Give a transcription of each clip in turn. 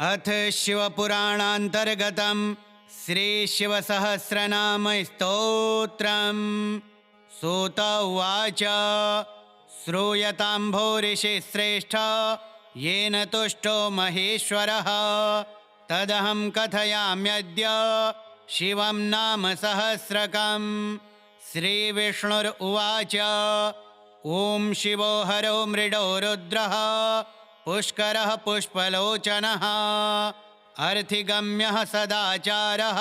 अथ शिवपुराणान्तर्गतं श्रीशिवसहस्रनामस्तोत्रम्। सूत उवाच। श्रूयतां भूरिषि श्रेष्ठ येन तुष्टो महेश्वरः, तदहं कथयाम्यद्य शिवं नाम सहस्रकम्। श्रीविष्णुरुवाच। ॐ शिवो हरो मृडो रुद्रः, पुष्करः पुष्पलोचनः, अर्थिगम्यः सदाचारः,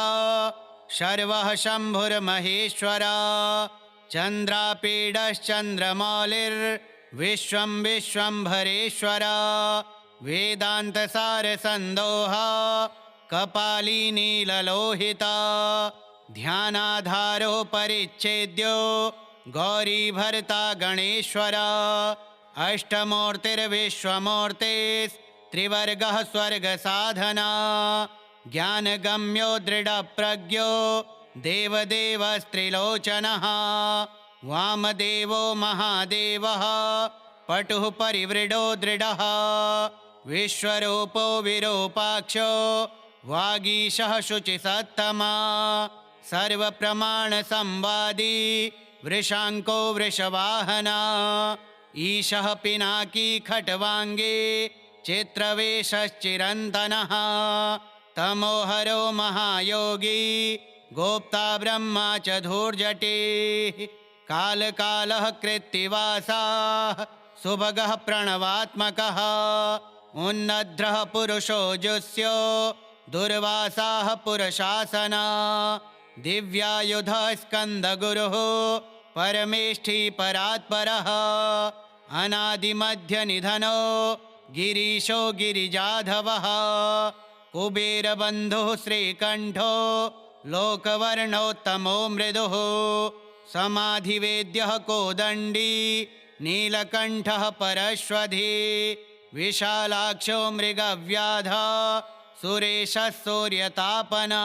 शर्वः शम्भुर्महेश्वरः, चन्द्रापीडश्चन्द्रमौलिर्विश्वं विश्वम्भरेश्वरः, वेदान्तसारसन्दोहः, कपाली नीललोहिता, ध्यानाधारो परिच्छेद्यो गौरीभर्ता गणेश्वरः, अष्टमूर्तिर्विश्वमूर्तिस्त्रिवर्गः स्वर्गसाधना, ज्ञानगम्यो दृढप्रज्ञो देवदेवस्त्रिलोचनः, वामदेवो महादेवः, पटुः परिवृडो दृढः, विश्वरूपो विरूपाक्षो वागीशः शुचिसत्तमा, सर्वप्रमाणसंवादी वृषाङ्को वृषवाहना, ईशः पिनाकी खट्वाङ्गी चित्रवेशश्चिरन्तनः, तमोहरो महायोगी गोप्ता ब्रह्मा च धूर्जटिः, कालकालः कृत्तिवासः सुभगः प्रणवात्मकः, उन्नद्रः पुरुषो जुस्यो दुर्वासाः पुरशासना, दिव्यायुधः स्कन्दगुरुः परमेष्ठी परात्परः, अनादिमध्यनिधनो गिरीशो गिरिजाधवः, कुबेरबन्धुः श्रीकण्ठो लोकवर्णोत्तमो मृदुः, समाधिवेद्यः कोदण्डी नीलकण्ठः परश्वधी, विशालाक्षो मृगव्याधः सुरेशः सूर्यतापना,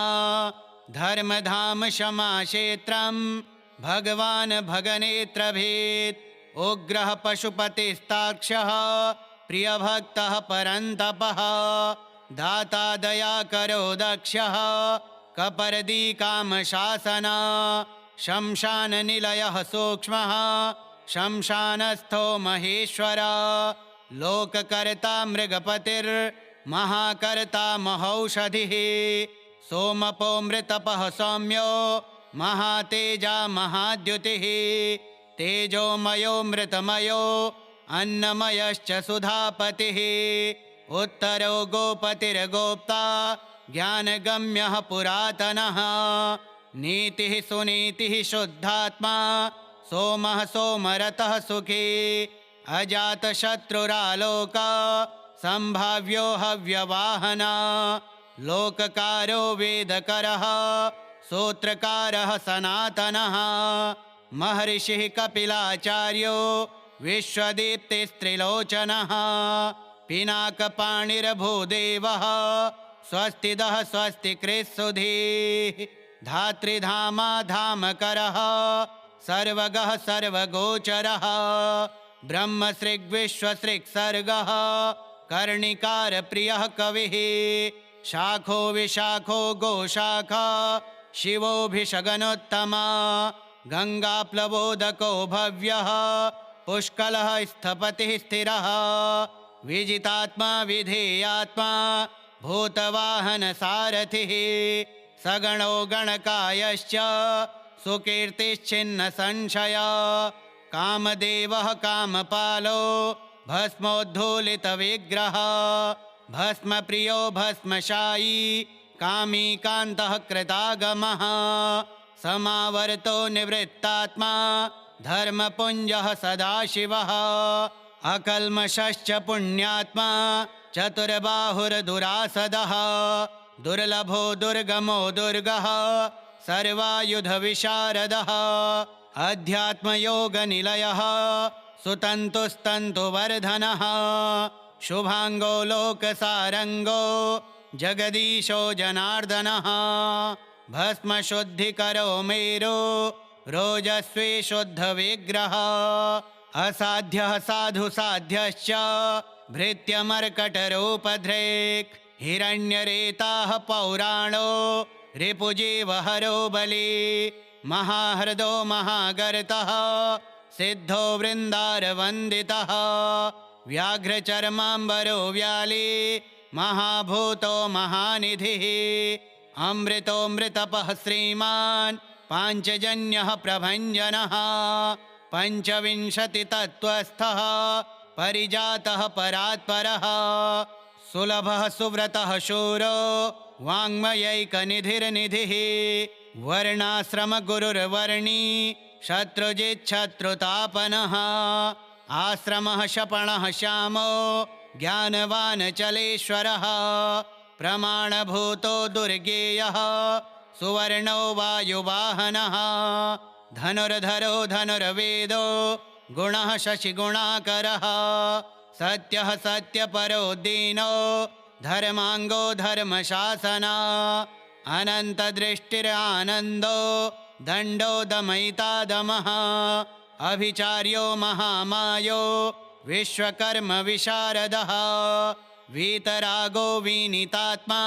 धर्मधाम क्षमाक्षेत्रं भगवान् भगनेत्रभेद, उग्रः पशुपतिस्ताक्षः प्रियभक्तः परन्तपः, दाता दयाकरो दक्षः कपर्दी कामशासना, शमशाननिलयः सूक्ष्मः शमशानस्थो महेश्वरः, लोककर्ता मृगपतिर्महाकर्ता महौषधिः, सोमपो मृतपः सौम्यो महातेजा महाद्युतिः, तेजोमयो मृतमयो अन्नमयश्च सुधापतिः, उत्तरो गोपतिर्गोप्ता ज्ञानगम्यः पुरातनः, नीतिः सुनीतिः शुद्धात्मा सोमः सोमरतः सुखी, अजातशत्रुरालोका सम्भाव्यो हव्यवाहना, लोककारो वेदकरः सूत्रकारः सनातनः, महर्षिः कपिलाचार्यो विश्वदीप्तिस्त्रिलोचनः, पिनाकपाणिर्भूदेवः स्वस्तिदः स्वस्तिकृत्सुधीः, धात्रिधामा धामकरः सर्वगः सर्वगोचरः, ब्रह्मसृग्विश्वसृक्सर्गः कर्णिकारप्रियः कविः, शाखो विशाखो गोशाखा शिवोऽभिषगनोत्तमा, गङ्गाप्लवोदको भव्यः पुष्कलः स्थपतिः स्थिरः, विजितात्मा विधेयात्मा भूतवाहनसारथिः, सगणो गणकायश्च सुकीर्तिश्चिन्न संशया, कामदेवः कामपालो भस्मोद्धूलितविग्रहः, भस्मप्रियो भस्मशायी कामी कान्तः कृतागमः, समावर्तो निवृत्तात्मा धर्मपुञ्जः सदाशिवः, अकल्मषश्च पुण्यात्मा चतुर्बाहुर्दुरासदः, दुर्लभो दुर्गमो दुर्गः सर्वायुधविशारदः, अध्यात्मयोगनिलयः सुतन्तुस्तन्तुवर्धनः, शुभाङ्गो लोकसारङ्गो जगदीशो जनार्दनः, भस्मशुद्धिकरो मेरो रोजस्वी शुद्धविग्रहः, असाध्यः साधुसाध्यश्च भृत्यमर्कटरूपधृक् हिरण्यरेताः पौराणो रिपुजीवहरो बली महाहृदो महागर्तः सिद्धो वृन्दारवन्दितः व्याघ्रचर्माम्बरो व्याली महाभूतो महानिधिः अमृतोऽमृतपः श्रीमान् पाञ्चजन्यः प्रभञ्जनः पञ्चविंशतितत्त्वस्थः परिजातः परात्परः सुलभः सुव्रतः शूरो वाङ्मयैकनिधिर्निधिः वर्णाश्रमगुरुर्वर्णी शत्रुजिच्छत्रुतापनः आश्रमः शपणः श्यामो ज्ञानवान् चलेश्वरः प्रमाणभूतो दुर्गेयः सुवर्णो वायुवाहनः धनुर्धरो धनुर्वेदो गुणः शशिगुणाकरः सत्यः सत्यपरो दीनो धर्माङ्गो धर्मशासना अनन्तदृष्टिरानन्दो दण्डो दमयिता दमः अभिचार्यो महामायो विश्वकर्म विशारदः वीतरागो विनीतात्मा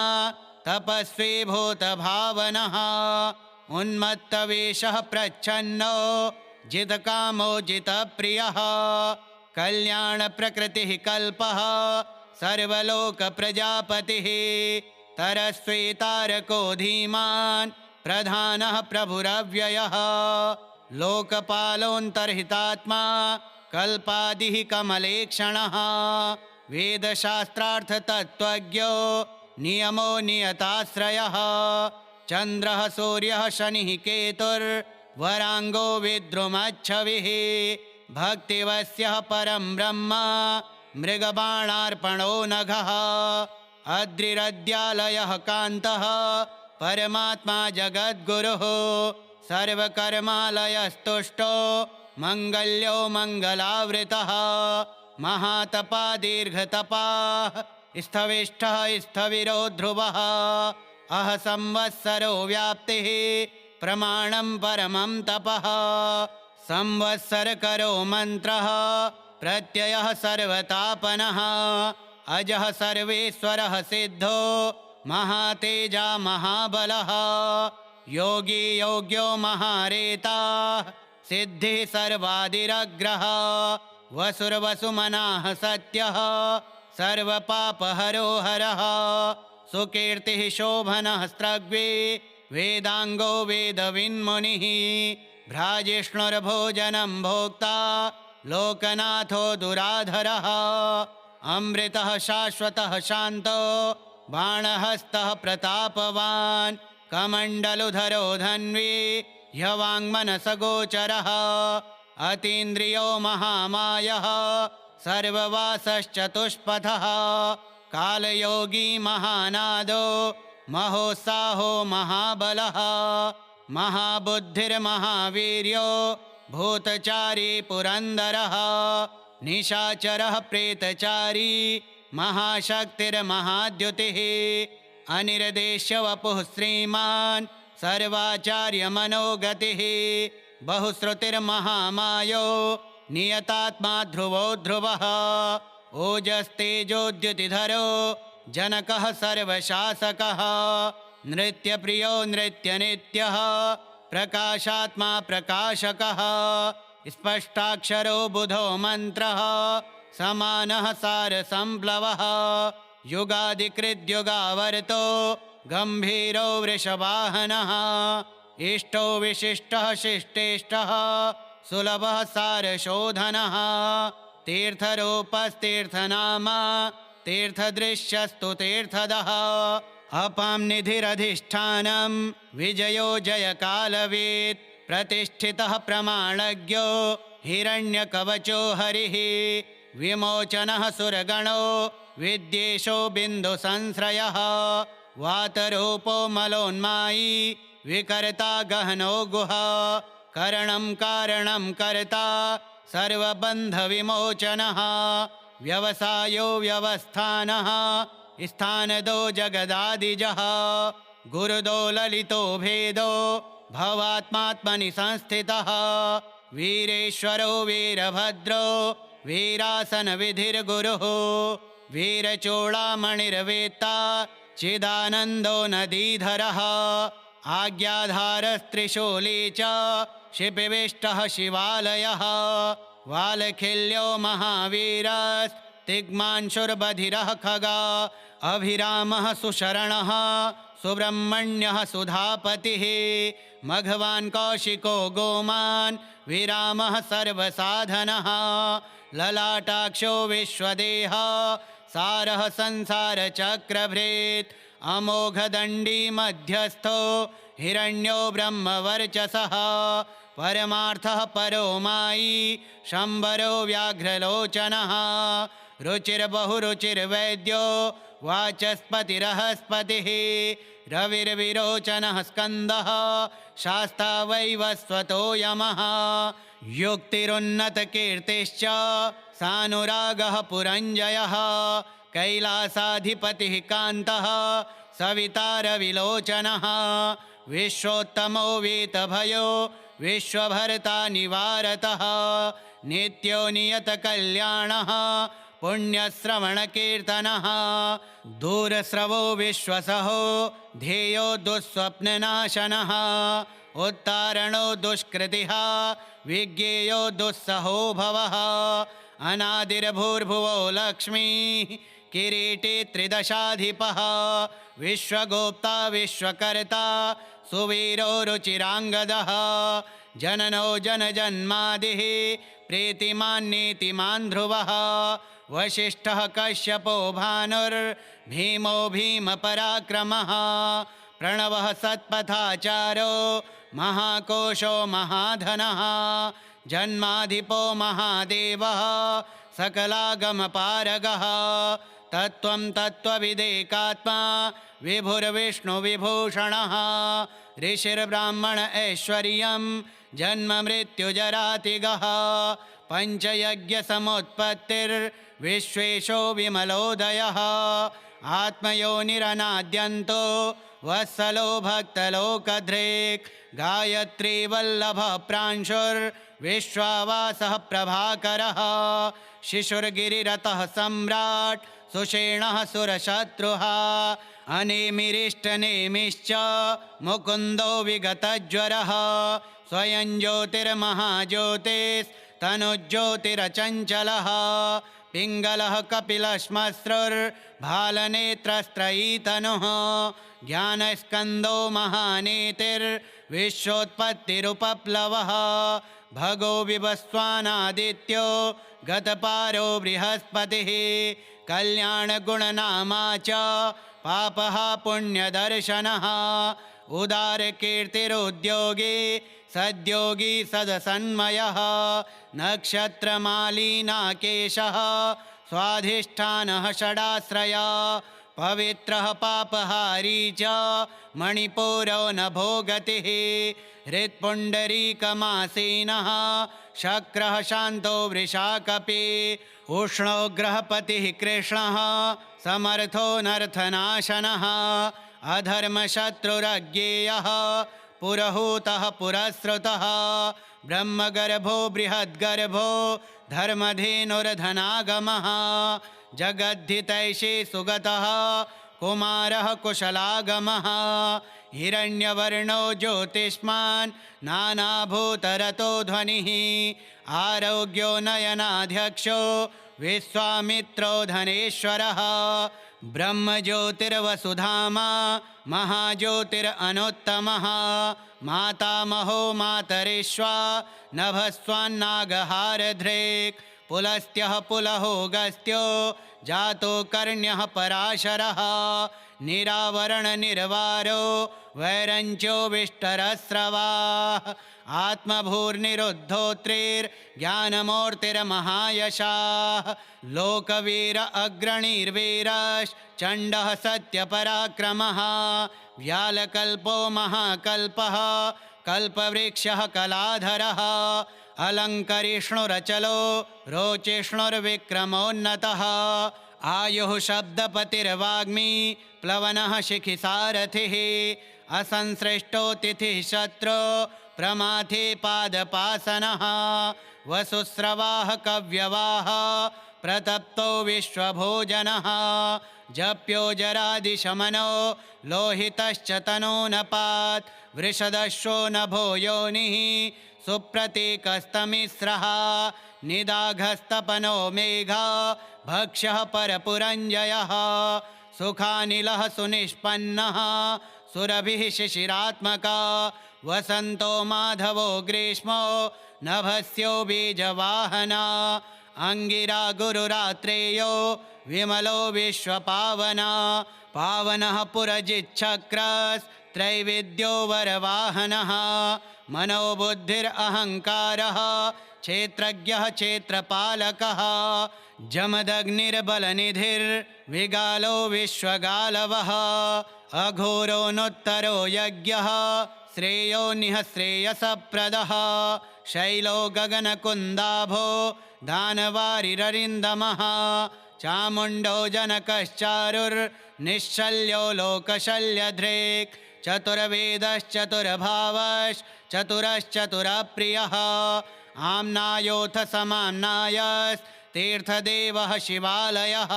तपस्वी भूतभावनः उन्मत्तवेषः प्रच्छन्नो जितकामो जितप्रियः कल्याणप्रकृतिः कल्पः सर्वलोकप्रजापतिः तरस्वी तारको धीमान् प्रधानः प्रभुरव्ययः लोकपालोऽन्तर्हितात्मा कल्पादिः कमलेक्षणः वेदशास्त्रार्थतत्त्वज्ञो नियमो नियताश्रयः चन्द्रः सूर्यः शनिः केतुर्वराङ्गो विद्रुमच्छविः भक्तिवस्यः परं ब्रह्म मृगबाणार्पणो नघः अद्रिरद्यालयः कान्तः परमात्मा जगद्गुरुः सर्वकर्मालयस्तुष्टो मङ्गल्यो मङ्गलावृतः महातपा दीर्घतपाः स्थविष्ठः स्थविरो ध्रुवः अह संवत्सरो व्याप्तिः प्रमाणं परमं तपः संवत्सरकरो मन्त्रः प्रत्ययः सर्वतापनः अजः सर्वेश्वरः सिद्धो महातेजा महाबलः योगी योग्यो महारेताः सिद्धिः सर्वादिरग्रः वसुर्वसुमनाः सत्यः सर्वपापहरो हरः सुकीर्तिः शोभनः स्त्रग्वी वेदाङ्गो वेदविन्मुनिः भ्राजिष्णुर्भोजनं भोक्ता लोकनाथो दुराधरः अमृतः शाश्वतः शान्तो बाणहस्तः प्रतापवान् कमण्डलुधरो धन्वी ह्यवाङ्मनसगोचरः अतीन्द्रियो महामायः सर्ववासश्चतुष्पथः कालयोगी महानादो महोत्साहो महाबलः महाबुद्धिर्महावीर्यो भूतचारी पुरन्दरः निशाचरः प्रेतचारी महाशक्तिर्महाद्युतिः अनिर्देश्यवपुः श्रीमान् सर्वाचार्यमनोगतिः बहुश्रुतिर्महामायो नियतात्मा ध्रुवो ध्रुवः ओजस्तेजोद्युतिधरो जनकः सर्वशासकः नृत्यप्रियो नृत्यनित्यः प्रकाशात्मा प्रकाशकः स्पष्टाक्षरो बुधो मन्त्रः समानः सारसंप्लवः युगादिकृद्युगावर्तो गम्भीरो वृषवाहनः इष्टो विशिष्टः शिष्टेष्टः सुलभः सारशोधनः तीर्थरूपस्तीर्थनामा तीर्थदृश्यस्तु तीर्थदः अपां निधिरधिष्ठानं विजयो जयकालवेत् प्रतिष्ठितः प्रमाणज्ञो हिरण्यकवचो हरिः विमोचनः सुरगणो विद्वेषो बिन्दुसंश्रयः वातरूपो मलोन्मायी विकर्ता गहनो गुहा करणं कारणं कर्ता सर्वबन्धविमोचनः व्यवसायो व्यवस्थानः स्थानदो जगदादिजः गुरुदो ललितो भेदो भवात्मात्मनि संस्थितः वीरेश्वरो वीरभद्रो वीरासनविधिर्गुरुः वीरचूडामणिर्वेत्ता चिदानन्दो नदीधरः आज्ञाधारस्त्रिशूली च शिपिविष्टः शिवालयः वालखिल्यो महावीरस्तिग्मांशुर्बधिरः खगा अभिरामः सुशरणः सुब्रह्मण्यः सुधापतिः मघवान् कौशिको गोमान् विरामः सर्वसाधनः ललाटाक्षो विश्वदेहः सारः संसारचक्रभृत् अमोघदण्डी मध्यस्थो हिरण्यो ब्रह्मवर्चसः परमार्थः परो मायी शम्बरो व्याघ्रलोचनः रुचिर्बहुरुचिर्वैद्यो वाचस्पतिरहस्पतिः रविर्विरोचनः स्कन्दः शास्ता वैवस्वतो यमः युक्तिरुन्नतकीर्तिश्च सानुरागः पुरञ्जयः कैलासाधिपतिः कान्तः सवितारविलोचनः विश्वोत्तमो वीतभयो विश्वभर्ता निवारतः नित्यो नियतकल्याणः पुण्यश्रवणकीर्तनः दूरस्रवो विश्वसहो ध्येयो दुःस्वप्ननाशनः उत्तारणो दुष्कृतिः विज्ञेयो दुःसहो भवः अनादिर्भूर्भुवो लक्ष्मीः किरीटी त्रिदशाधिपः विश्वगोप्ता विश्वकर्ता सुवीरो रुचिराङ्गदः जननो जनजन्मादिः प्रीतिमान् नीतिमान् ध्रुवः वसिष्ठः कश्यपो भानुर्भीमो भीमपराक्रमः प्रणवः सत्पथाचारो महाकोशो महाधनः जन्माधिपो महादेवः सकलागमपारगः तत्त्वं तत्त्वविदेकात्मा विभुर्विष्णुविभूषणः ऋषिर्ब्राह्मण ऐश्वर्यं जन्ममृत्युजरातिगः पञ्चयज्ञसमुत्पत्तिर्विश्वेशो विमलोदयः आत्मयोनिरनाद्यन्तो वत्सलो भक्तलोकधृक् गायत्री वल्लभः प्रांशुर्विश्वावासः प्रभाकरः शिशुर्गिरिरतः सम्राट् सुषेणः सुरशत्रुः अनेमिरिष्टनेमिश्च मुकुन्दो विगतज्वरः स्वयं ज्योतिर्महाज्योतिस्तनुज्योतिरचञ्चलः पिङ्गलः कपिलश्मश्रुर्भालनेत्रस्त्रयीतनुः ज्ञानस्कन्दो महानेतिर्विश्वोत्पत्तिरुपप्लवः भगो विवस्वानादित्यो गतपारो बृहस्पतिः कल्याणगुणनामा च पापः पुण्यदर्शनः उदारकीर्तिरुद्योगी सद्योगी सदसन्मयः नक्षत्रमालीनाकेशः स्वाधिष्ठानः षडाश्रया पवित्रः पापहारी च मणिपुरो नभोगतिः हृत्पुण्डरीकमासीनः शक्रः शान्तो वृषाकपि उष्णोग्रहपतिः कृष्णः समर्थो नर्थनाशनः अधर्मशत्रुरज्ञेयः पुरहूतः पुरस्रुतः ब्रह्मगर्भो बृहद्गर्भो धर्मधेनुर्धनागमः जगद्धितैषे सुगतः कुमारः कुशलागमः हिरण्यवर्णो ज्योतिष्मान् नानाभूतरतो ध्वनिः आरोग्यो नयनाध्यक्षो विश्वामित्रो धनेश्वरः ब्रह्मज्योतिर्वसुधामा महाज्योतिरनुत्तमः मातामहो मातरिश्वा नभस्वान्नागहारधृक् पुलस्त्यः पुलहो गस्त्यो जातो कर्ण्यः पराशरः निरावरणनिर्वारो वैरञ्चो विष्टरस्रवाः आत्मभूर्निरुद्धोत्रिर्ज्ञानमूर्तिर्महायशाः लोकवीर अग्रणीर्वीरश्चण्डः सत्यपराक्रमः व्यालकल्पो महाकल्पः कल्पवृक्षः कलाधरः अलङ्करिष्णुरचलो रोचिष्णुर्विक्रमोन्नतः आयुः शब्दपतिर्वाग्मी प्लवनः शिखिसारथिः असंसृष्टो तिथिः शत्रो प्रमाथे पादपासनः वसुस्रवाः कव्यवाः प्रतप्तो विश्वभोजनः जप्यो जरादिशमनो लोहितश्च तनूनपात् वृषदश्वो नभो योनिः सुप्रतीकस्तमिस्रः निदाघस्तपनो मेघा भक्ष्यः परपुरञ्जयः सुखानिलः सुनिष्पन्नः सुरभिः शिशिरात्मका वसन्तो माधवो ग्रीष्मो नभस्यो बीजवाहना अंगिरा गुरुरात्रेयो विमलो विश्वपावना पावनः पुरजिच्छक्रस्त्रैविद्यो वरवाहनः मनोबुद्धिरहङ्कारः क्षेत्रज्ञः क्षेत्रपालकः जमदग्निर्बलनिधिर्विगालो विश्वगालवः अघोरोऽनुत्तरो यज्ञः श्रेयो निः श्रेयसप्रदः शैलो गगनकुन्दाभो दानवारिररिन्दमः चामुण्डो जनकश्चारुर्निश्शल्यो लोकशल्यधृक् चतुर्वेदश्चतुर्भावश्चतुरश्चतुरप्रियः आम्नायोऽथ समाम्नायस्तीर्थदेवः शिवालयः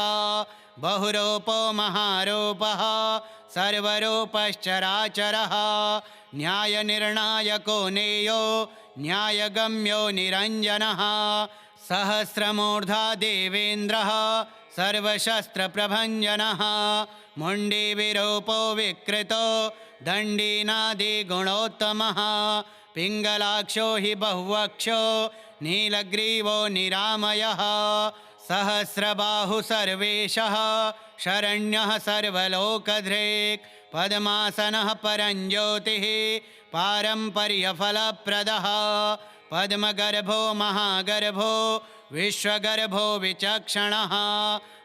बहुरूपो महारूपः सर्वरूपश्चराचरः न्यायनिर्णायको नेयो न्यायगम्यो निरञ्जनः सहस्रमूर्धा देवेन्द्रः सर्वशस्त्रप्रभञ्जनः मुण्डीविरूपो विकृतो दण्डीनादिगुणोत्तमः पिङ्गलाक्षो हि बहुवक्षो नीलग्रीवो निरामयः सहस्रबाहु सर्वेशः शरण्यः सर्वलोकधृक् पद्मासनः परञ्ज्योतिः पारम्पर्यफलप्रदः पद्मगर्भो महागर्भो विश्वगर्भो विचक्षणः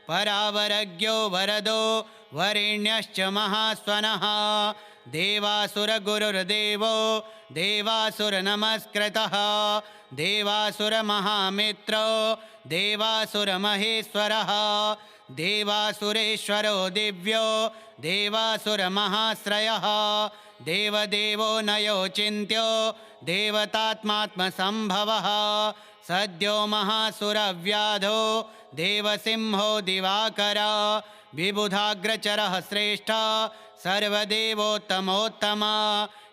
परावरज्ञो वरदो वरेण्यश्च महास्वनः देवासुरगुरुर्देवो देवासुरनमस्कृतः देवासुरमहामित्रो देवासुरमहेश्वरः देवासुरेश्वरो दिव्यो देवासुरमहाश्रयः देवदेवो नयोचिन्त्यो देवतात्मात्मसम्भवः सद्यो महासुरव्याधो देवसिंहो दिवाकरा विबुधाग्रचरः श्रेष्ठः सर्वदेवोत्तमोत्तमा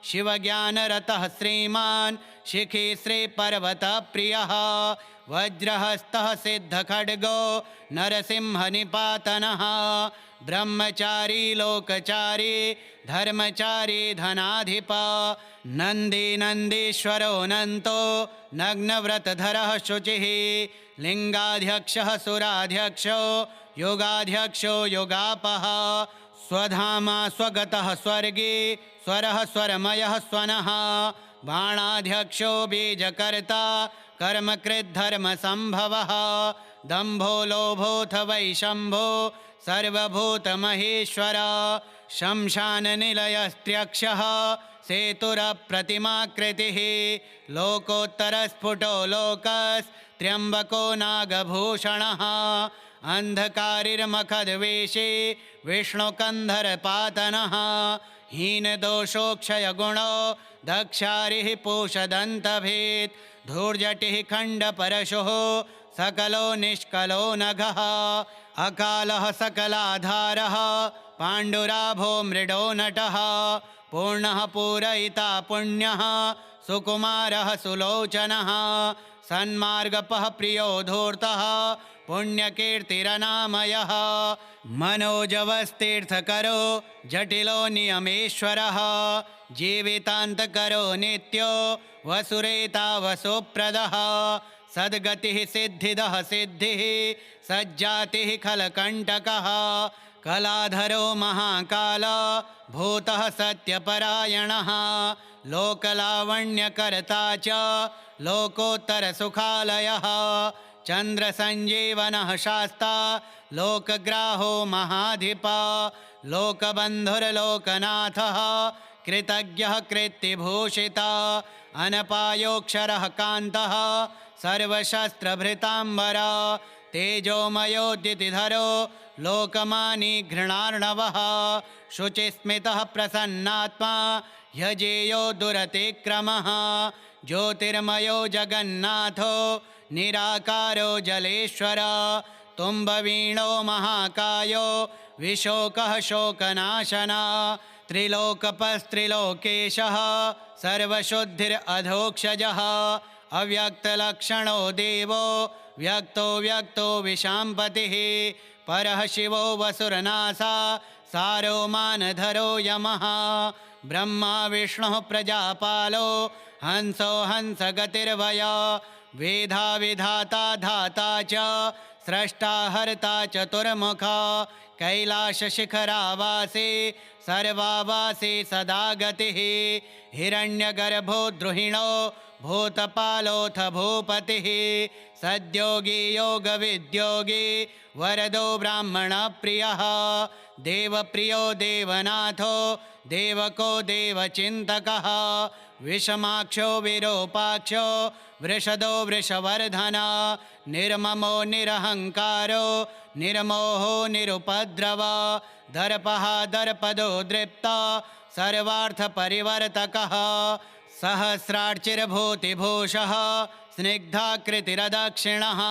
शिवज्ञानरतः श्रीमान् शिखी श्रीपर्वतप्रियः वज्रहस्तः सिद्धखड्गो नरसिंहनिपातनः ब्रह्मचारी लोकचारी धर्मचारी धनाधिपा नन्दी नन्दीश्वरो नन्तो नग्नव्रतधरः शुचिः लिङ्गाध्यक्षः सुराध्यक्षो योगाध्यक्षो योगापः स्वधामा स्वगतः स्वर्गे स्वरः स्वरमयः स्वनः बाणाध्यक्षो बीजकर्ता कर्मकृद्धर्मसम्भवः दम्भो लोभोऽथ वैशम्भो सर्वभूतमहेश्वर शंशाननिलयस्त्र्यक्षः सेतुरप्रतिमाकृतिः लोकोत्तरस्फुटो लोकस्त्र्यम्बको नागभूषणः अन्धकारिर्मखद्वेषे विष्णुकन्धरपातनः हीनदोषोक्षयगुणो दक्षारिः पूषदन्तभेत् धूर्जटिः खण्डपरशुः सकलो निष्कलो नघः अकालः सकलाधारः पाण्डुराभो मृडो नटः पूर्णः पूरयिता पुण्यः सुकुमारः सुलोचनः सन्मार्गपः प्रियो धूर्तः पुण्यकीर्तिरनामयः मनोजवस्तीर्थकरो जटिलो नियमेश्वरः जीवितान्तकरो नित्यो वसुरेता वसुप्रदः सद्गतिः सिद्धिदः सिद्धिः सज्जातिः खलकण्टकः कलाधरो महाकाल भूतः सत्यपरायणः लोकलावण्यकर्ता च लोकोत्तरसुखालयः चन्द्रसञ्जीवनः शास्ता लोकग्राहो महाधिपा लोकबन्धुर्लोकनाथः कृतज्ञः कृत्तिभूषिता अनपायोऽक्षरः कान्तः सर्वशस्त्रभृताम्बरा तेजोमयोद्युतिधरो लोकमानी घृणार्णवः शुचिस्मितः प्रसन्नात्मा ह्यजेयो दुरतिक्रमः ज्योतिर्मयो जगन्नाथो निराकारो जलेश्वर तुम्बवीणो महाकायो विशोकः शोकनाशना त्रिलोकपस्त्रिलोकेशः सर्वशुद्धिरधोक्षजः अव्यक्तलक्षणो देवो व्यक्तो व्यक्तो विशाम्पतिः परः शिवो वसुरनासा सारो मानधरो यमः ब्रह्मा विष्णुः प्रजापालो हंसो हंसगतिर्वय वेधा विधाता धाता च स्रष्टा हर्ता चतुर्मुखा कैलासशिखरावासे सर्वावासे सदा गतिः हिरण्यगर्भो द्रुहिणो भूतपालोऽथ भूपतिः सद्योगी योगविद्योगी वरदो ब्राह्मणप्रियः देवप्रियो देवनाथो देवको देवचिन्तकः विषमाक्षो विरूपाक्षो वृषदो वृषवर्धना निर्ममो निरहङ्कारो निर्मोहो निरुपद्रव दर्पः दर्पदो दृप्ता सर्वार्थपरिवर्तकः सहस्रार्चिर्भूतिभूषः स्निग्धाकृतिरदक्षिणः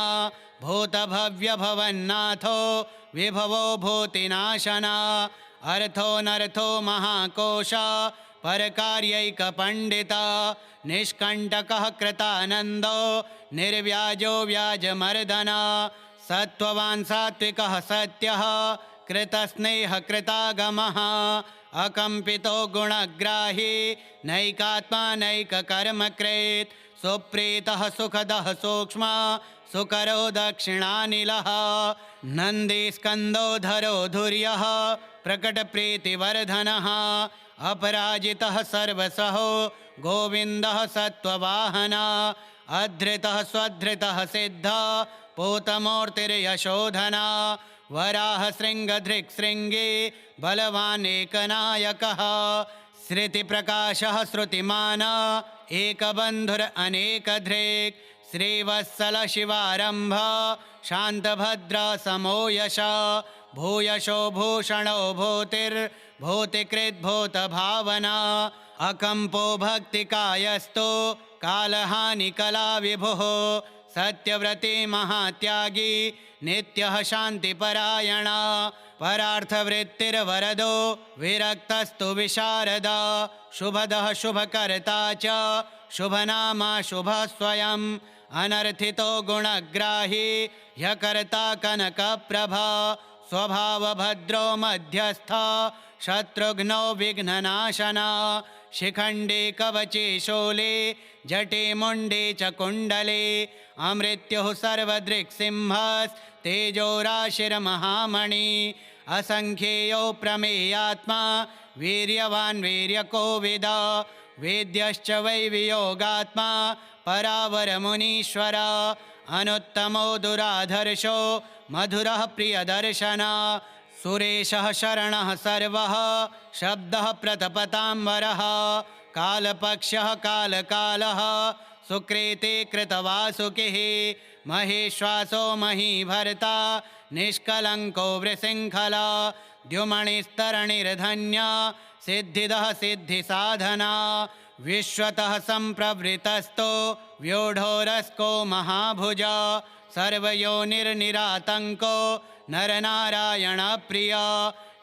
भूतभव्यभवन्नाथो विभवो भूतिनाशना अर्थोऽनर्थो महाकोश परकार्यैकपण्डिता निष्कण्टकः कृतानन्दो निर्व्याजो व्याजमर्दना सत्त्ववान् सात्विकः सत्यः कृतस्नेहः कृतागमः अकम्पितो गुणग्राही नैकात्मा नैककर्मकृत् सुप्रीतः सुखदः सूक्ष्म सुकरो दक्षिणानिलः नन्दीस्कन्दोधरो धुर्यः प्रकटप्रीतिवर्धनः अपराजितः सर्वसहो गोविन्दः सत्त्ववाहना अधृतः स्वधृतः सिद्धः पूतमूर्तिर्यशोधना वराहशृङ्गधृक्शृङ्गी बलवानेकनायकः श्रुतिप्रकाशः श्रुतिमान् एकबन्धुरनेकधृक् श्रीवत्सलशिवारम्भ शान्तभद्रसमो यश भूयशो भूषणो भूतिर्भूतिकृद्भूतभावना अकम्पो भक्तिकायस्तु कालहानिकलाविभुः सत्यव्रती महात्यागी नित्यः शान्तिपरायणा परार्थवृत्तिर्वरदो विरक्तस्तु विशारदा शुभदः शुभकर्ता च शुभनामा शुभः स्वयं अनर्थितो गुणग्राही ह्यकर्ता कनकप्रभा स्वभावभद्रो मध्यस्था शत्रुघ्नो विघ्ननाशना शिखण्डे कवचे शूले जटे मुण्डे च कुण्डले अमृत्युः सर्वदृक्सिंहस्तेजो राशिर्महामणि असङ्ख्येयो प्रमेयात्मा वीर्यवान् वीर्यकोविद वेद्यश्च वै वियोगात्मा परावरमुनीश्वर अनुत्तमो दुराधर्षो मधुरः प्रियदर्शना सुरेशः शरणः सर्वः शब्दः प्रतपताम्बरः कालपक्षः कालकालः सुकृते कृतवासुकिः महेश्वासो महीभर्ता निष्कलङ्को वृषृङ्खला द्युमणिस्तरणिर्धन्या सिद्धिदः सिद्धिसाधना विश्वतः सम्प्रवृतस्तो व्यूढोरस्को महाभुजा सर्वयोनिर्निरातङ्को नरनारायणप्रिया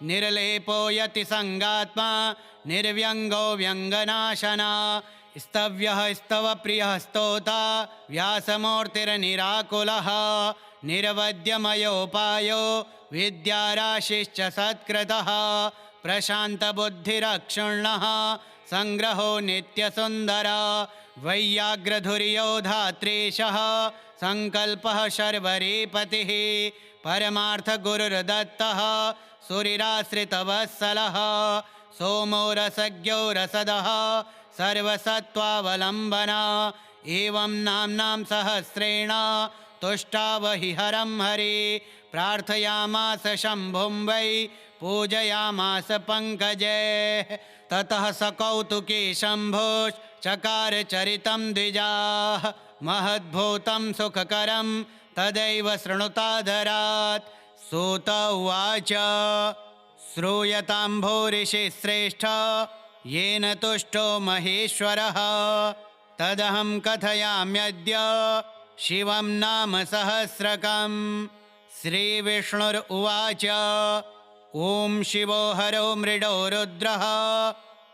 निर्लेपो यतिसङ्गात्मा निर्व्यङ्गो व्यङ्गनाशना स्तव्यः स्तवप्रियः स्तोता व्यासमूर्तिर्निराकुलः निर्वद्यमयोपायो विद्याराशिश्च सत्कृतः प्रशान्तबुद्धिरक्षुण्णः सङ्ग्रहो नित्यसुन्दरा वैयाग्रधुर्यो धात्रीशः सङ्कल्पः शर्वरीपतिः परमार्थगुरुर्दत्तः सुरिराश्रितवत्सलः सोमो रसज्ञो रसदः सर्वसत्त्वावलम्बना एवं नाम्नां सहस्रेण तुष्टावहि हरं हरि प्रार्थयामास शम्भुं वै पूजयामास पङ्कजे ततः सकौतुके शम्भोश्चकार चरितं द्विजाः महद्भूतं सुखकरं तदैव शृणुतादरात् सूत उवाच श्रूयतां भूरिषि श्रेष्ठ येन तुष्टो महेश्वरः तदहं कथयाम्यद्य शिवं नाम सहस्रकं श्रीविष्णुरुवाच ॐ शिवो हरो मृडो रुद्रः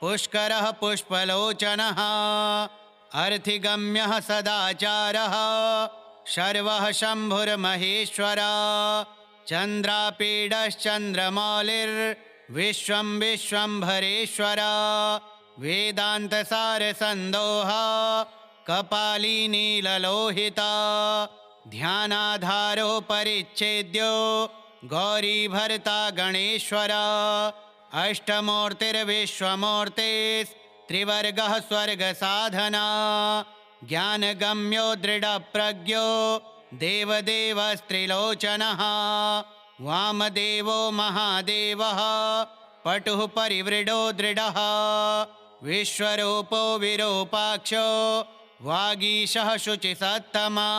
पुष्करः पुष्पलोचनः अर्थिगम्यः सदाचारः शर्वः शम्भुर्महेश्वरः चन्द्रापीडश्चन्द्रमौलिर्विश्वं विश्वम्भरेश्वरः वेदान्तसारसन्दोहः कपाली नीललोहिता ध्यानाधारो परिच्छेद्यो गौरीभर्ता गणेश्वरः अष्टमूर्तिर्विश्वमूर्तिस्त्रिवर्गः स्वर्गसाधना ज्ञानगम्यो दृढप्रज्ञो देवदेवस्त्रिलोचनः वामदेवो महादेवः पटुः परिवृडो दृढः विश्वरूपो विरूपाक्षो वागीशः शुचिसत्तमा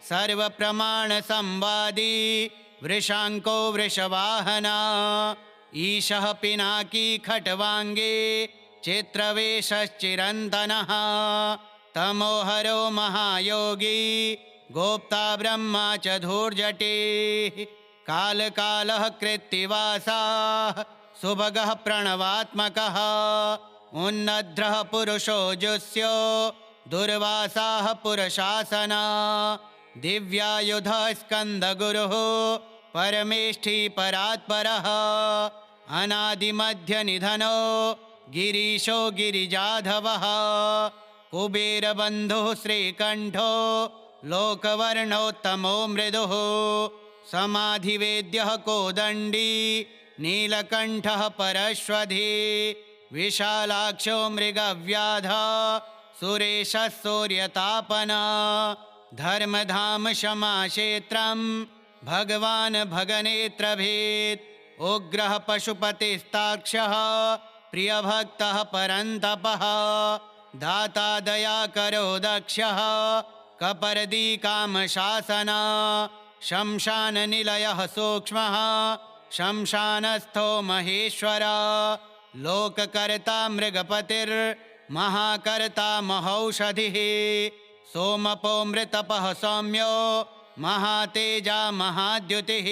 सर्वप्रमाणसंवादी वृषाङ्को वृषवाहना ईशः पिनाकी खट्वाङ्गी चित्रवेशश्चिरन्तनः तमोहरो महायोगी गोप्ता ब्रह्मा च धूर्जटिः कालकालः कृत्तिवासः सुभगः प्रणवात्मकः उन्नद्रः पुरुषो जुस्यो दुर्वासाः पुरशासना दिव्यायुधः स्कन्दगुरुः परमेष्ठी परात्परः अनादिमध्यनिधनो गिरीशो गिरिजाधवः कुबेरबन्धुः श्रीकण्ठो लोकवर्णोत्तमो मृदुः समाधिवेद्यः कोदण्डी नीलकण्ठः परश्वधी विशालाक्षो मृगव्याधः सुरेशः सूर्यतापना धर्मधाम क्षमाक्षेत्रं भगवान् भगनेत्रभेद उग्रः पशुपतिस्ताक्षः प्रियभक्तः परन्तपः दाता दयाकरो दक्षः कपर्दी कामशासना शमशाननिलयः सूक्ष्मः शमशानस्थो महेश्वरः लोककर्ता मृगपतिर्महाकर्ता महौषधिः सोमपो मृतपः सौम्यो महातेजा महाद्युतिः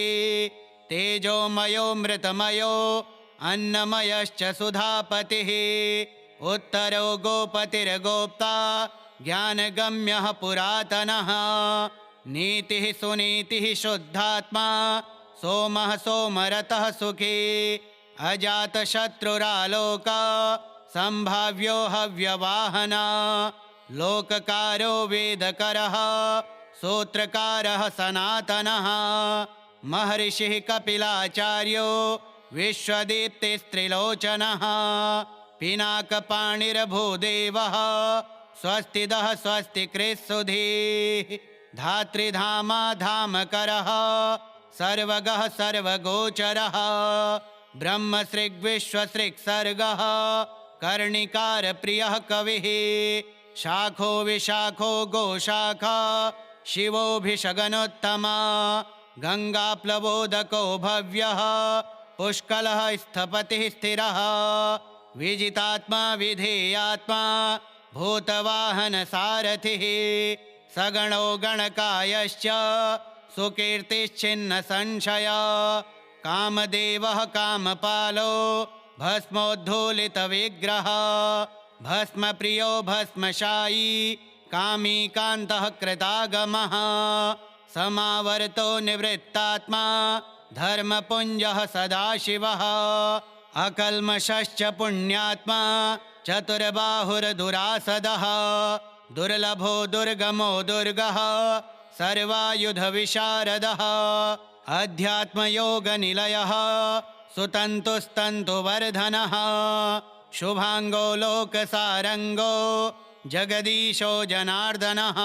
तेजोमयो मृतमयो अन्नमयश्च सुधापतिः उत्तरो गोपतिर्गोप्ता ज्ञानगम्यः पुरातनः नीतिः सुनीतिः शुद्धात्मा सोमः सोमरतः सुखी अजातशत्रुरालोका सम्भाव्यो हव्यवाहना लोककारो वेदकरः सूत्रकारः सनातनः महर्षिः कपिलाचार्यो विश्वदीप्तिस्त्रिलोचनः पिनाकपाणिर्भूदेवः स्वस्तिदः स्वस्तिकृत्सुधीः धात्रिधामा धामकरः सर्वगः सर्वगोचरः ब्रह्मसृग्विश्वसृक्सर्गः कर्णिकारप्रियः कविः शाखो विशाखो गोशाखा शिवोऽभिषगनोत्तमा गङ्गाप्लवोदको भव्यः पुष्कलः स्थपतिः स्थिरः विजितात्मा विधेयात्मा भूतवाहनसारथिः सगणो गणकायश्च सुकीर्तिश्चिन्नसंशया कामदेवः कामपालो भस्मोद्धूलितविग्रहः भस्मप्रियो भस्मशायी कामी कान्तः कृतागमः समावर्तो निवृत्तात्मा धर्मपुञ्जः सदाशिवः अकल्मषश्च पुण्यात्मा चतुर्बाहुर्दुरासदः दुर्लभो दुर्गमो दुर्गः सर्वायुधविशारदः अध्यात्मयोगनिलयः सुतन्तुस्तन्तुवर्धनः शुभाङ्गो लोकसारङ्गो जगदीशो जनार्दनः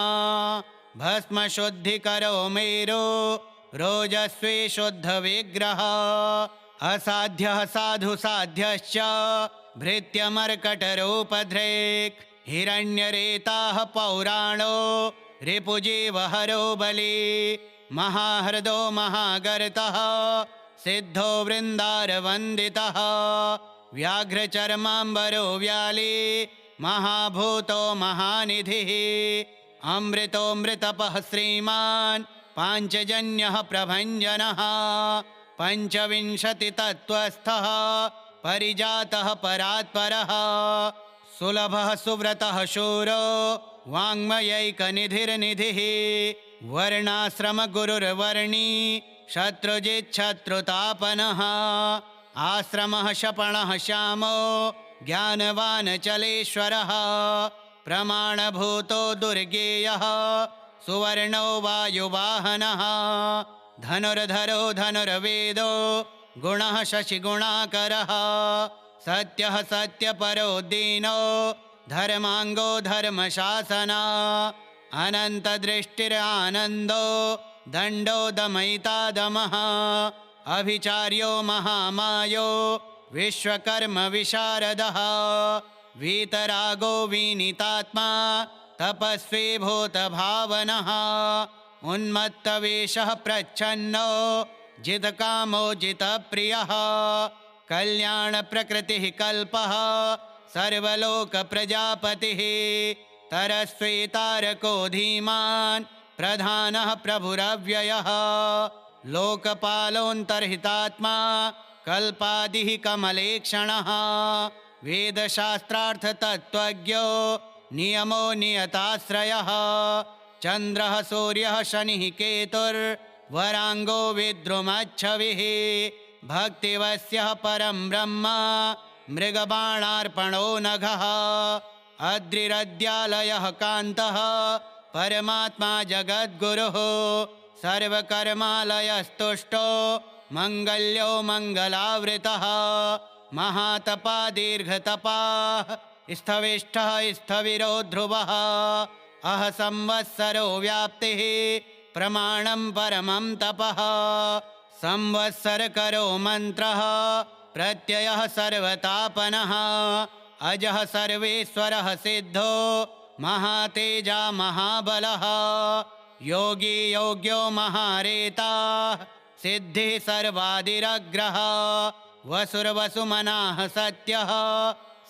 भस्मशुद्धिकरो मेरो रोजस्वी शुद्धविग्रहः असाध्यः साधुसाध्यश्च भृत्यमर्कटरूपधृक् हिरण्यरेताः पौराणो रिपुजीवहरो बली महाहृदो महागर्तः सिद्धो वृन्दारवन्दितः व्याघ्रचर्माम्बरो व्याली महाभूतो महानिधिः अमृतोऽमृतपः श्रीमान् पाञ्चजन्यः प्रभञ्जनः पञ्चविंशतितत्त्वस्थः परिजातः परात्परः सुलभः सुव्रतः शूरो वाङ्मयैकनिधिर्निधिः वर्णाश्रमगुरुर्वर्णी शत्रुजिच्छत्रुतापनः आश्रमः शपणः श्यामो ज्ञानवान् चलेश्वरः प्रमाणभूतो दुर्गेयः सुवर्णो वायुवाहनः धनुर्धरो धनुर्वेदो गुणः शशिगुणाकरः सत्यः सत्यपरो दीनो धर्माङ्गो धर्मशासना अनन्तदृष्टिरानन्दो दण्डो दमयिता दमः अभिचार्यो महामायो विश्वकर्म विशारदः वीतरागो विनीतात्मा तपस्वी भूतभावनः उन्मत्तवेषः प्रच्छन्नो जितकामो जितप्रियः कल्याणप्रकृतिः कल्पः सर्वलोकप्रजापतिः तरस्वी तारको धीमान् प्रधानः प्रभुरव्ययः लोकपालोऽन्तर्हितात्मा कल्पादिः कमलेक्षणः वेदशास्त्रार्थतत्त्वज्ञो नियमो नियताश्रयः चन्द्रः सूर्यः शनिः केतुर्वराङ्गो विद्रुमच्छविः भक्तिवस्यः परं ब्रह्म मृगबाणार्पणो नघः अद्रिरद्यालयः कान्तः परमात्मा जगद्गुरुः सर्वकर्मालयस्तुष्टो मङ्गल्यो मङ्गलावृतः महातपा दीर्घतपाः स्थविष्ठः स्थविरो ध्रुवः अह संवत्सरो व्याप्तिः प्रमाणं परमं तपः संवत्सरकरो मन्त्रः प्रत्ययः सर्वतापनः अजः सर्वेश्वरः सिद्धो महातेजा महाबलः योगी योग्यो महारेताः सिद्धिः सर्वादिरग्रः वसुर्वसुमनाः सत्यः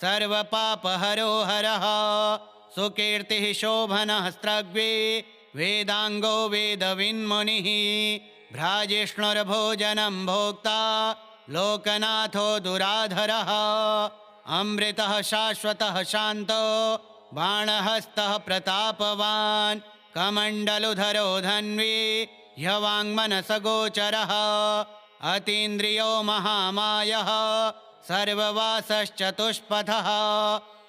सर्वपापहरो हरः सुकीर्तिः शोभनः स्त्रग्वी वेदाङ्गो वेदविन्मुनिः भ्राजिष्णुर्भोजनं भोक्ता लोकनाथो दुराधरः अमृतः शाश्वतः शान्तो बाणहस्तः प्रतापवान् कमण्डलुधरो धन्वी ह्यवाङ्मनसगोचरः अतीन्द्रियो महामायः सर्ववासश्चतुष्पथः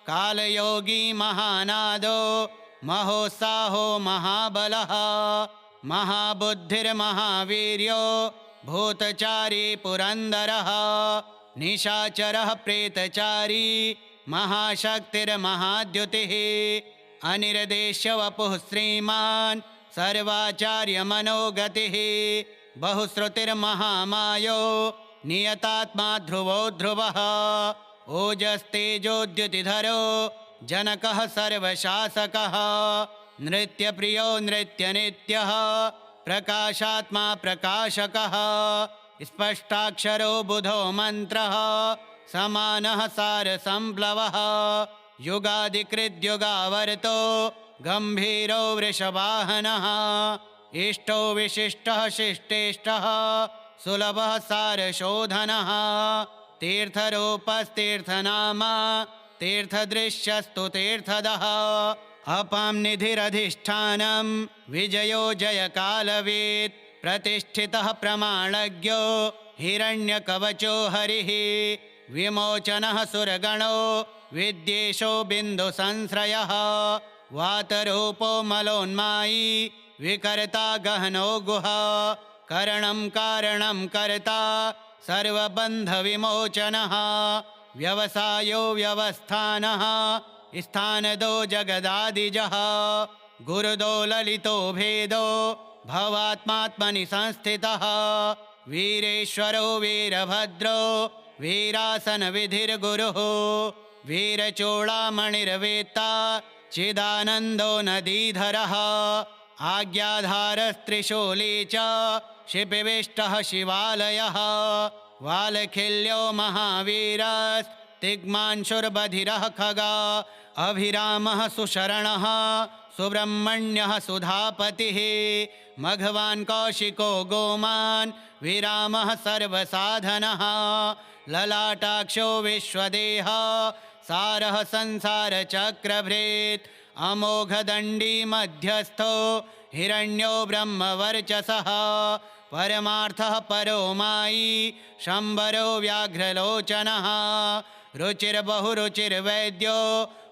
कालयोगी महानादो महोत्साहो महाबलः महाबुद्धिर्महावीर्यो भूतचारी पुरन्दरः निशाचरः प्रेतचारी महाशक्तिर्महाद्युतिः अनिर्देश्यवपुः श्रीमान् सर्वाचार्यमनोगतिः बहुश्रुतिर्महामायो नियतात्मा ध्रुवो ध्रुवः ओजस्तेजोद्युतिधरो जनकः सर्वशासकः नृत्यप्रियो नृत्यनित्यः प्रकाशात्मा प्रकाशकः स्पष्टाक्षरो बुधो मन्त्रः समानः सारसंप्लवः युगादिकृद्युगावर्तो गम्भीरो वृषवाहनः इष्टो विशिष्टः शिष्टेष्टः सुलभः सारशोधनः तीर्थरूपस्तीर्थनामा तीर्थदृश्यस्तु तीर्थदः अपां निधिरधिष्ठानं विजयो जयकालवेत् प्रतिष्ठितः प्रमाणज्ञो हिरण्यकवचो हरिः विमोचनः सुरगणो विद्वेषो बिन्दुसंश्रयः वातरूपो मलोन्मायी विकर्ता गहनो गुहा करणं कारणं कर्ता सर्वबन्धविमोचनः व्यवसायो व्यवस्थानः स्थानदो जगदादिजः गुरुदो ललितो भेदो भवात्मात्मनि संस्थितः वीरेश्वरो वीरभद्रो वीरासनविधिर्गुरुः वीरचूडामणिर्वेत्ता चिदानन्दो नदीधरः आज्ञाधारस्त्रिशूली च शिपिविष्टः शिवालयः वालखिल्यो महावीरस्तिग्मांशुर्बधिरः खगा अभिरामः सुशरणः सुब्रह्मण्यः सुधापतिः मघवान् कौशिको गोमान् विरामः सर्वसाधनः ललाटाक्षो विश्वदेहः सारः संसारचक्रभृत् अमोघदण्डी मध्यस्थो हिरण्यो ब्रह्मवर्चसः परमार्थः परो मायी शम्बरो व्याघ्रलोचनः रुचिर्बहुरुचिर्वैद्यो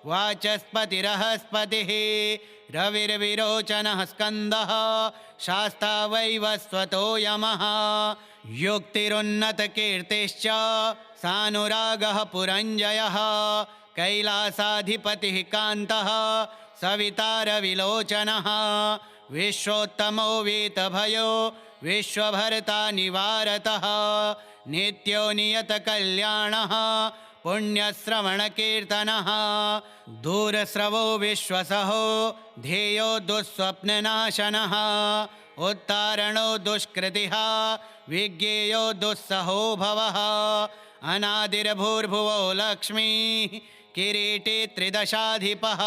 वाचस्पतिरहस्पतिः रविर्विरोचनः स्कन्दः शास्ता वैवस्वतो यमः युक्तिरुन्नतकीर्तिश्च सानुरागः पुरञ्जयः कैलासाधिपतिः कान्तः सवितारविलोचनः विश्वोत्तमो वीतभयो विश्वभर्ता निवारतः नित्यो नियतकल्याणः पुण्यश्रवणकीर्तनः दूरस्रवो विश्वसहो ध्येयो दुःस्वप्ननाशनः उत्तारणो दुष्कृतिः विज्ञेयो दुःसहो भवः अनादिर्भूर्भुवो लक्ष्मीः किरीटी त्रिदशाधिपः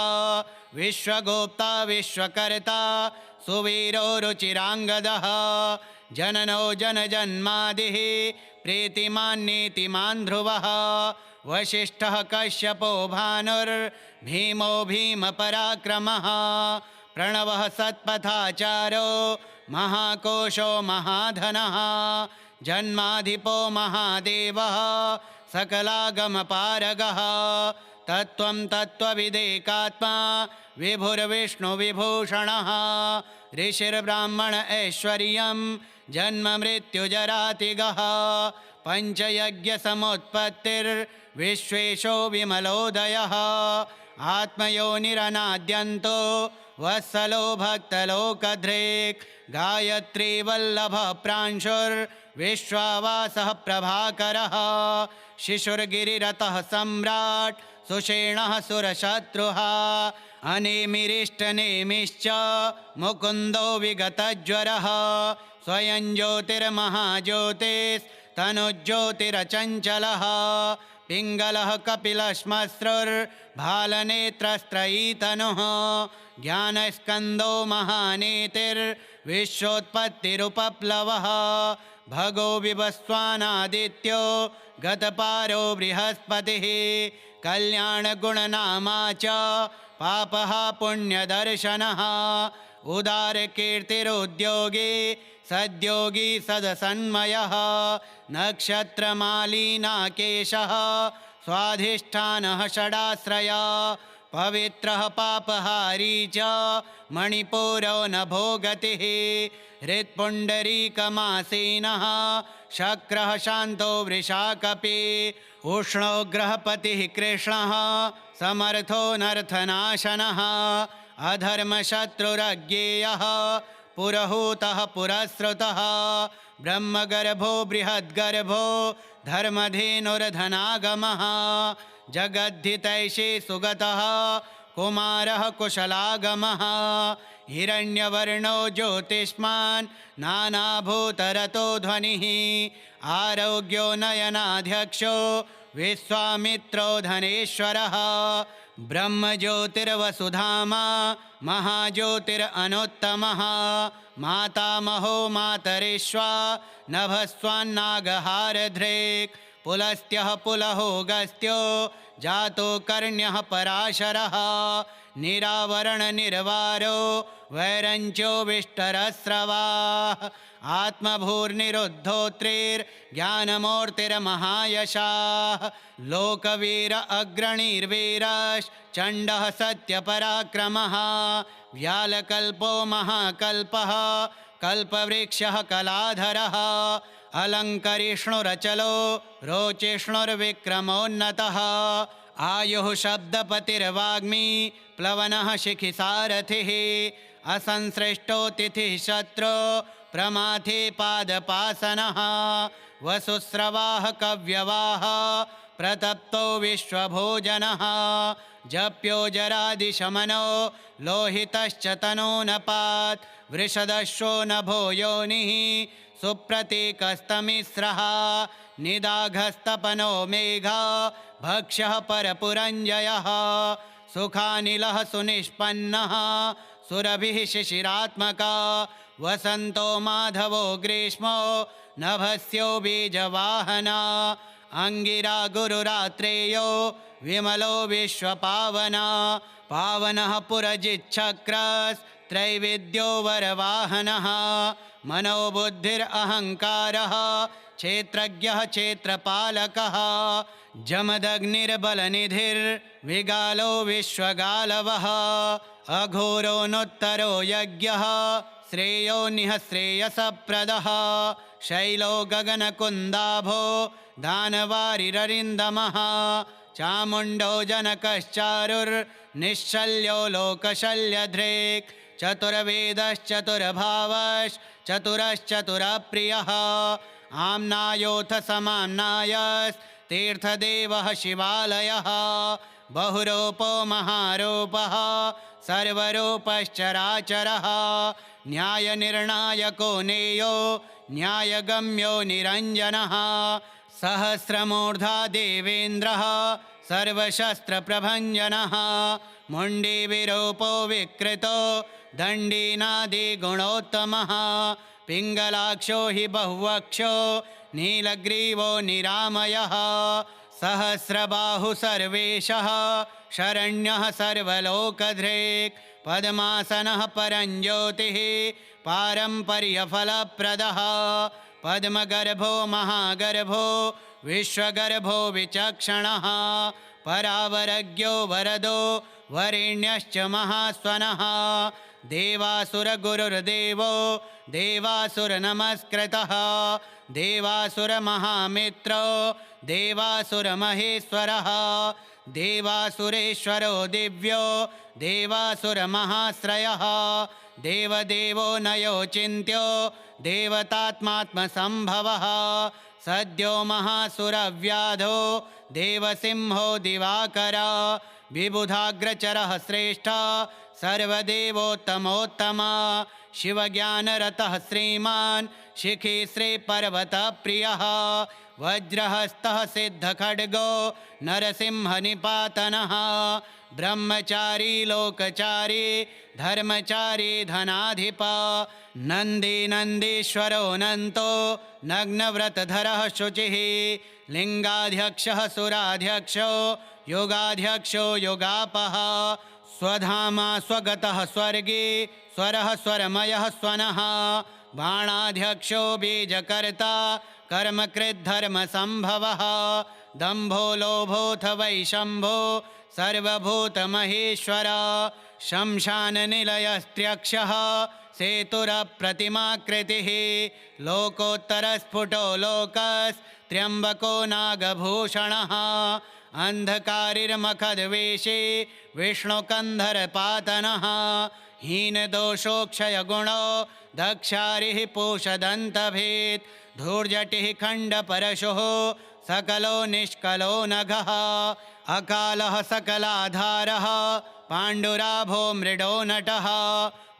विश्वगोप्ता विश्वकर्ता सुवीरो रुचिराङ्गदः जननो जनजन्मादिः प्रीतिमान् नीतिमान् ध्रुवः वसिष्ठः कश्यपो भानुर्भीमो भीमपराक्रमः प्रणवः सत्पथाचारो महाकोशो महाधनः जन्माधिपो महादेवः सकलागमपारगः तत्त्वं तत्त्वविदेकात्मा विभुर्विष्णुविभूषणः ऋषिर्ब्राह्मण ऐश्वर्यं जन्ममृत्युजरातिगः पञ्चयज्ञसमुत्पत्तिर्विश्वेशो विमलोदयः आत्मयोनिरनाद्यन्तो वत्सलो भक्तलोकधृक् गायत्री वल्लभः प्रांशुर्विश्वावासः प्रभाकरः शिशुर्गिरिरतः सम्राट् सुषेणः सुरशत्रुः अनेमिरिष्टनेमिश्च मुकुन्दो विगतज्वरः स्वयं ज्योतिर्महाज्योतिस्तनुज्योतिरचञ्चलः पिङ्गलः कपिलश्मश्रुर्भालनेत्रस्त्रयीतनुः ज्ञानस्कन्दो महानीतिर्विश्वोत्पत्तिरुपप्लवः भगो विवस्वानादित्यो गतपारो बृहस्पतिः कल्याणगुणनामा च पापः पुण्यदर्शनः उदारकीर्तिरुद्योगी सद्योगी सदसन्मयः नक्षत्रमालीनाकेशः स्वाधिष्ठानः षडाश्रया पवित्रः पापहारी च मणिपुरो नभो गतिः हृत्पुण्डरीकमासीनः शक्रः शान्तो वृषाकपि उष्णोग्रहपतिः कृष्णः समर्थो नर्थनाशनः अधर्मशत्रुरज्ञेयः पुरहूतः पुरस्रुतः ब्रह्मगर्भो बृहद्गर्भो धर्मधेनुर्धनागमः जगद्धितैषे सुगतः कुमारः कुशलागमः हिरण्यवर्णो ज्योतिष्मान् नानाभूतरतो ध्वनिः आरोग्यो नयनाध्यक्षो विश्वामित्रो धनेश्वरः ब्रह्मज्योतिर्वसुधामा महाज्योतिरनुत्तमः मातामहो मातरिश्वा नभस्वान्नागहारधृक् पुलस्त्यः पुलहो गस्त्यो जातो कर्ण्यः पराशरः निरावरणनिर्वारो वैरञ्चो विष्टरस्रवाः आत्मभूर्निरुद्धोत्रिर्ज्ञानमूर्तिर्महायशाः लोकवीर अग्रणीर्वीरश्चण्डः सत्यपराक्रमः व्यालकल्पो महाकल्पः कल्पवृक्षः कलाधरः अलङ्करिष्णुरचलो रोचिष्णुर्विक्रमोन्नतः आयुः शब्दपतिर्वाग्मी प्लवनः शिखिसारथिः असंसृष्टोतिथिः शत्रो प्रमाथे पादपासनः वसुस्रवाः कव्यवाः प्रतप्तो विश्वभोजनः जप्यो जरादिशमनो लोहितश्च तनूनपात् वृषदश्वो नभो योनिः सुप्रतीकस्तमिस्रः निदाघस्तपनो मेघा भक्ष्यः परपुरञ्जयः सुखानिलः सुनिष्पन्नः सुरभिः शिशिरात्मका वसन्तो माधवो ग्रीष्मो नभस्यो बीजवाहना अंगिरा गुरुरात्रेयो विमलो विश्वपावना पावनः पुरजिच्छक्रस्त्रैविद्यो वरवाहनः मनोबुद्धिरहङ्कारः क्षेत्रज्ञः क्षेत्रपालकः जमदग्निर्बलनिधिर्विगालो विश्वगालवः अघोरोऽनुत्तरो यज्ञः श्रेयो निः श्रेयसप्रदः शैलो गगनकुन्दाभो दानवारिररिन्दमः चामुण्डो जनकश्चारुर्निश्शल्यो लोकशल्यधृक् चतुर्वेदश्चतुर्भावश्चतुरश्चतुरप्रियः आम्नायोऽथ समाम्नायस्तीर्थदेवः शिवालयः बहुरूपो महारूपः सर्वरूपश्चराचरः न्यायनिर्णायको नेयो न्यायगम्यो निरञ्जनः सहस्रमूर्धा देवेन्द्रः सर्वशस्त्रप्रभञ्जनः मुण्डीविरूपो विकृतो दण्डीनादिगुणोत्तमः पिङ्गलाक्षो हि बहुवक्षो नीलग्रीवो निरामयः सहस्रबाहु सर्वेशः शरण्यः सर्वलोकधृक् पद्मासनः परञ्ज्योतिः पारम्पर्यफलप्रदः पद्मगर्भो महागर्भो विश्वगर्भो विचक्षणः परावरज्ञो वरदो वरेण्यश्च महास्वनः देवासुरगुरुर्देवो देवासुरनमस्कृतः देवासुरमहामित्रो देवासुरमहेश्वरः देवासुरेश्वरो दिव्यो देवासुरमहाश्रयः देवदेवो नयोचिन्त्यो देवतात्मात्मसम्भवः सद्यो महासुरव्याधो देवसिंहो दिवाकर विबुधाग्रचरः श्रेष्ठः सर्वदेवोत्तमोत्तमा शिवज्ञानरतः श्रीमान् शिखी श्रीपर्वतप्रियः वज्रहस्तः सिद्धखड्गो नरसिंहनिपातनः ब्रह्मचारी लोकचारी धर्मचारी धनाधिपा नन्दी नन्दीश्वरो नन्तो नग्नव्रतधरः शुचिः लिङ्गाध्यक्षः सुराध्यक्षो योगाध्यक्षो योगापः स्वधामा स्वगतः स्वर्गे स्वरः स्वरमयः स्वनः बाणाध्यक्षो बीजकर्ता कर्मकृद्धर्मसम्भवः दम्भो लोभोऽथ वैशम्भो सर्वभूतमहेश्वर शंशाननिलयस्त्र्यक्षः सेतुरप्रतिमाकृतिः लोकोत्तरस्फुटो लोकस्त्र्यम्बको नागभूषणः अन्धकारिर्मखद्वेषे विष्णुकन्धरपातनः हीनदोषोक्षयगुणो दक्षारिः पूषदन्तभेत् धूर्जटिः खण्डपरशुः सकलो निष्कलो नघः अकालः सकलाधारः पाण्डुराभो मृडो नटः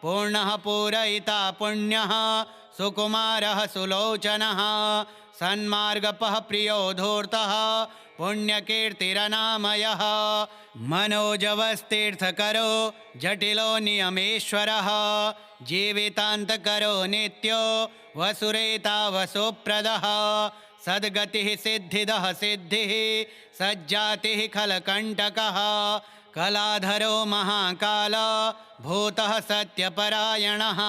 पूर्णः पूरयिता पुण्यः सुकुमारः सुलोचनः सन्मार्गपः प्रियो धूर्तः पुण्यकीर्तिरनामयः मनोजवस्तीर्थकरो जटिलो नियमेश्वरः जीवितान्तकरो नित्यो वसुरेता वसुप्रदः सद्गतिः सिद्धिदः सिद्धिः सज्जातिः खलकण्टकः कलाधरो महाकाल भूतः सत्यपरायणः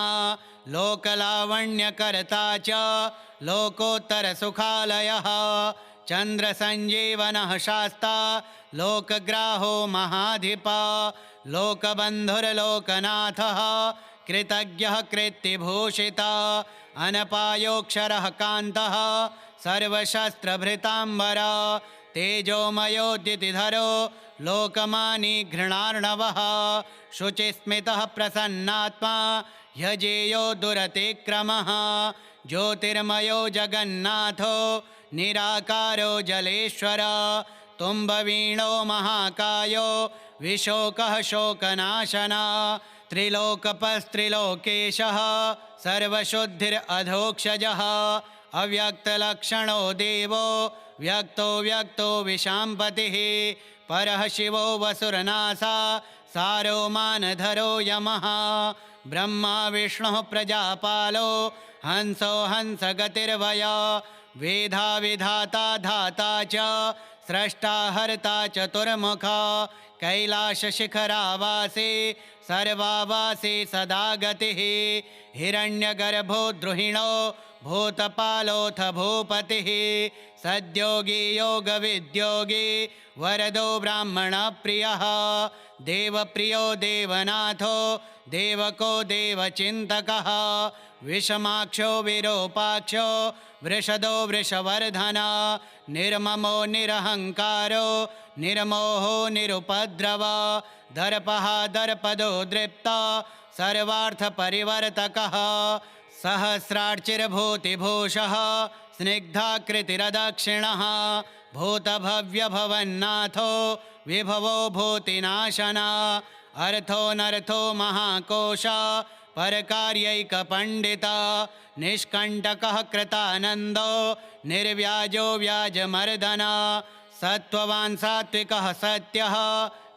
लोकलावण्यकर्ता च लोकोत्तरसुखालयः चन्द्रसञ्जीवनः शास्ता लोकग्राहो महाधिपा लोकबन्धुर्लोकनाथः कृतज्ञः कृत्तिभूषिता अनपायोऽक्षरः कान्तः सर्वशस्त्रभृताम्बरा तेजोमयोद्युतिधरो लोकमानी घृणार्णवः शुचिस्मितः प्रसन्नात्मा ह्यजेयो दुरतिक्रमः ज्योतिर्मयो जगन्नाथो निराकारो जलेश्वर तुम्बवीणो महाकायो विशोकः शोकनाशना त्रिलोकपस्त्रिलोकेशः सर्वशुद्धिरधोक्षजः अव्यक्तलक्षणो देवो व्यक्तो व्यक्तो विशाम्पतिः परः शिवो वसुरनासा सारो मानधरो यमः ब्रह्मा विष्णुः प्रजापालो हंसो हंसगतिर्वय वेधा विधाता धाता च स्रष्टा हर्ता चतुर्मुखा कैलासशिखरावासे सर्वावासे सदा गतिः हिरण्यगर्भो द्रुहिणो भूतपालोऽथ भूपतिः सद्योगी योगविद्योगी वरदो ब्राह्मणप्रियः देवप्रियो देवनाथो देवको देवचिन्तकः विषमाक्षो विरूपाक्षो वृषदो वृषवर्धना निर्ममो निरहङ्कारो निर्मोहो निरुपद्रव दर्पः दर्पदो दृप्ता सर्वार्थपरिवर्तकः सहस्रार्चिर्भूतिभूषः स्निग्धाकृतिरदक्षिणः भूतभव्यभवन्नाथो विभवो भूतिनाशना अर्थोऽनर्थो महाकोश परकार्यैकपण्डिता निष्कण्टकः कृतानन्दो निर्व्याजो व्याजमर्दना सत्त्ववान् सात्विकः सत्यः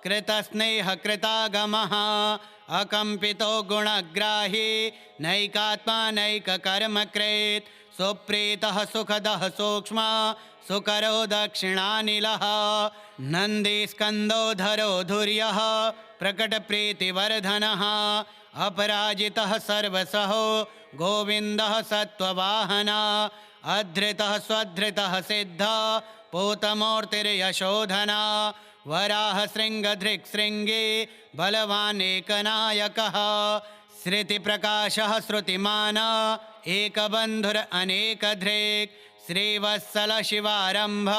कृतस्नेहः कृतागमः अकम्पितो गुणग्राही नैकात्मा नैककर्मकृत् सुप्रीतः सुखदः सूक्ष्म सुकरो दक्षिणानिलः नन्दीस्कन्दोधरो धुर्यः प्रकटप्रीतिवर्धनः अपराजितः सर्वसहो गोविन्दः सत्त्ववाहना अधृतः स्वधृतः सिद्धः पूतमूर्तिर्यशोधना वराहशृङ्गधृक्शृङ्गी बलवानेकनायकः श्रुतिप्रकाशः श्रुतिमान एकबन्धुरनेकधृक् श्रीवत्सलशिवारम्भ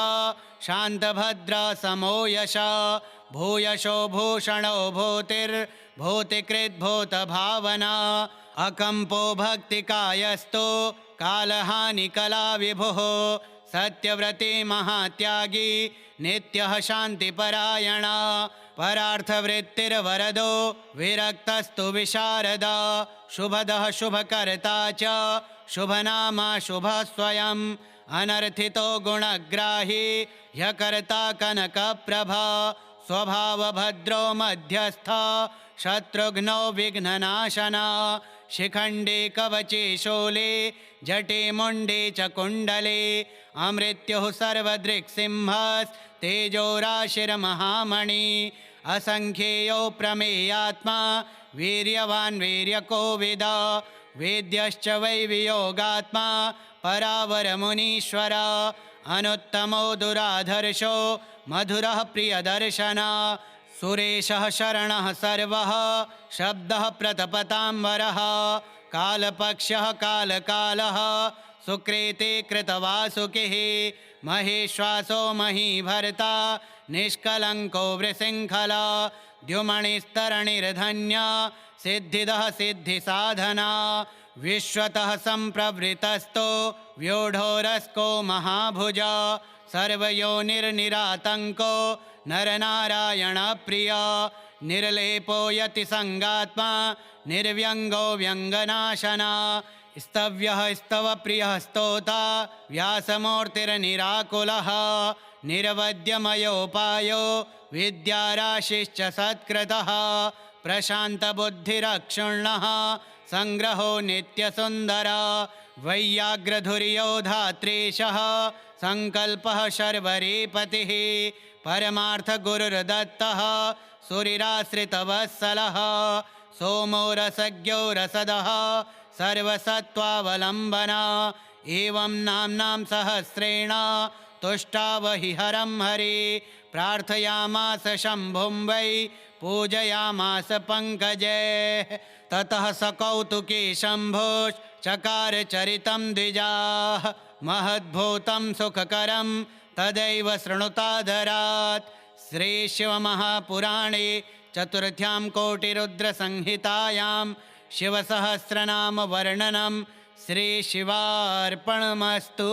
शान्तभद्रसमो यश भूयशो भूषणो भूतिर्भूतिकृद्भूतभावना अकम्पो भक्तिकायस्तु कालहानिकलाविभुः सत्यव्रती महात्यागी नित्यः शान्तिपरायणा परार्थवृत्तिर्वरदो विरक्तस्तु विशारदा शुभदः शुभकर्ता च शुभनामा शुभः स्वयम् अनर्थितो गुणग्राही ह्यकर्ता कनकप्रभा स्वभावभद्रो मध्यस्था शत्रुघ्नो विघ्ननाशना शिखण्डी कवचे शूले जटे मुण्डे च कुण्डले अमृत्युः सर्वदृक्सिंहस्तेजोराशिर्महामणि असङ्ख्येयो प्रमेयात्मा वीर्यवान् वीर्यकोविद वेद्यश्च वै वियोगात्मा परावरमुनीश्वर अनुत्तमो दुराधर्षो मधुरः प्रियदर्शना सुरेशः शरणः सर्वः शब्दः प्रतपताम्बरः कालपक्षः कालकालः सुकृते कृतवासुकिः महेश्वासो महीभर्ता निष्कलङ्को वृशृङ्खला द्युमणिस्तरणिर्धन्या सिद्धिदः सिद्धिसाधना विश्वतः सम्प्रवृतस्तो व्यूढोरस्को महाभुजा सर्वयोनिर्निरातङ्को नरनारायणप्रिया निर्लेपो यतिसङ्गात्मा निर्व्यङ्गो व्यङ्गनाशना स्तव्यः स्तवप्रियः स्तोता व्यासमूर्तिर्निराकुलः निरवद्यमयोपायो विद्याराशिश्च सत्कृतः प्रशान्तबुद्धिरक्षुण्णः सङ्ग्रहो नित्यसुन्दरा वैयाग्रधुर्यो धात्रीशः सङ्कल्पः शर्वरीपतिः परमार्थगुरुर्दत्तः सुरिराश्रितवत्सलः सोमो रसज्ञो रसदः सर्वसत्त्वावलम्बना एवं नाम्नां सहस्रेण तुष्टावहि हरं हरि प्रार्थयामास शम्भुं वै पूजयामास पङ्कजे ततः सकौतुकी शम्भुश्चकार चरितं द्विजाः महद्भूतं सुखकरं तदैव शृणुतादरात् श्रीशिवमहापुराणे चतुर्थ्यां कोटिरुद्रसंहितायां शिवसहस्रनामवर्णनं श्रीशिवार्पणमस्तु।